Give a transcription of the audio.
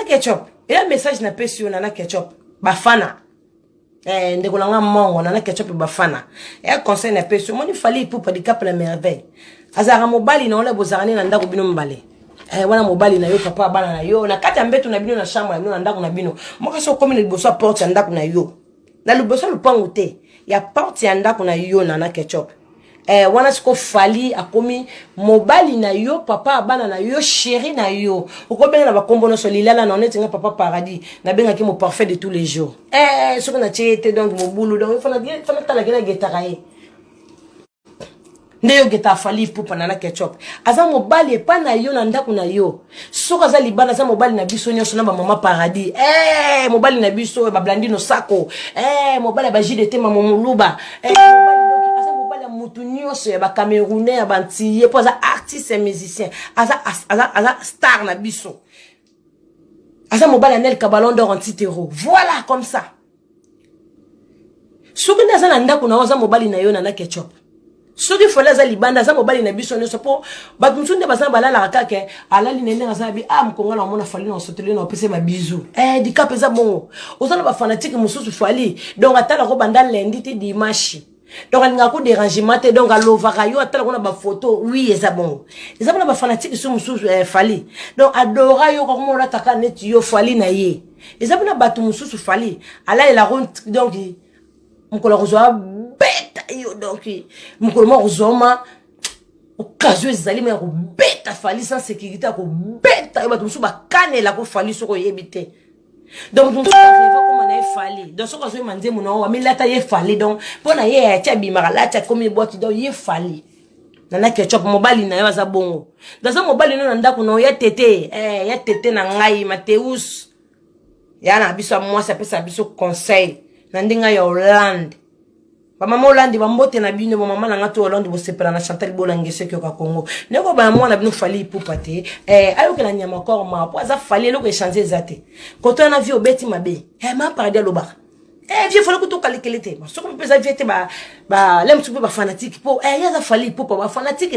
Ketchup et un message n'a pas sur Nana Ketchup bafana ndeko nanga mongo Nana Ketchup bafana et un conseil n'a pas sur moi il fallait pour pas di cap la merveille azara mobali na ole bozarani na ndako bino mbale wana mobali na yo papa bana na yo na kati mbeto na bino na chambre na bino na ndako na bino moka so comme le bosso porte ya ndako na yo na le bosso le pango te ya porte ya ndako na yo Nana Ketchup wana siko fali akomi mobali na yo papa bana na yo chéri na yo ukobenga na bakombo no so lilala na onetinga papa paradis na benga ki mo parfait de tous les jours soko na tiete donc mo bulu donc fana tala gena getaka ye ndeyo geta fali pupa Nana Ketchup aza mobali epa na yo na ndako na yo soko aza libana aza mobali na biso nyonso na ba mama paradis mobali na biso ba blandino sako mobali ba jide tema momuluba mobali mutu nyonso ya ba Camerounais ya bantiye po aza artiste et musicien aza star na biso aza mobali Nel Ballon d'Or antitero voilà comme ça soki ndaza na ndako na aza mobali na yo Nana Ketchup soki fola za libanda za mobali na biso nyonso po bato msunde bazana balala kaka alali nene ngasa bi mkonga na mona fali na sotele na pese ma bizu di cap eza bongo ozana ba fanatique mususu fali donc atala ko banda lundi ti dimanche donc alinga ko dérangement te donc alovaka yo atala ko na ba photo oui eza bongo eza bona ba fanatique so mususu fali donc adora yo ko mo rataka net yo fali na ye eza bona bato mususu fali ala ela donc mukolo rozwa beta yo donc mukolo mo rozoma occasion ezali me ko beta fali sans sécurité ko beta yo bato mususu ba kanela ko fali soko yebite donc nous arrivons comme on a fallé dans ce cas où manze mon wa mais là ta ye fallé donc pona ye tia bimara là tia comme boîte donc ye fallé Nana Ketchup mobali na yo za bongo dans ce mobali no ndako no ya tete na ngai Mateus ya na biso moi ça peut ça biso conseil na ndinga ya Hollande ba mama Hollande ba mbote na bino ba mama na ngato Hollande bo sepela na Chantal Bolangese ke ka Congo neko ba mwana bino fali ipupate ayo ke na nyama ko ma po za fali loko échanger zate koto na vie obeti mabe ma paradis loba vie fali ko to kalikelete so ko pesa vie te ba lem tu ba fanatique po ya za fali ipupa ba fanatique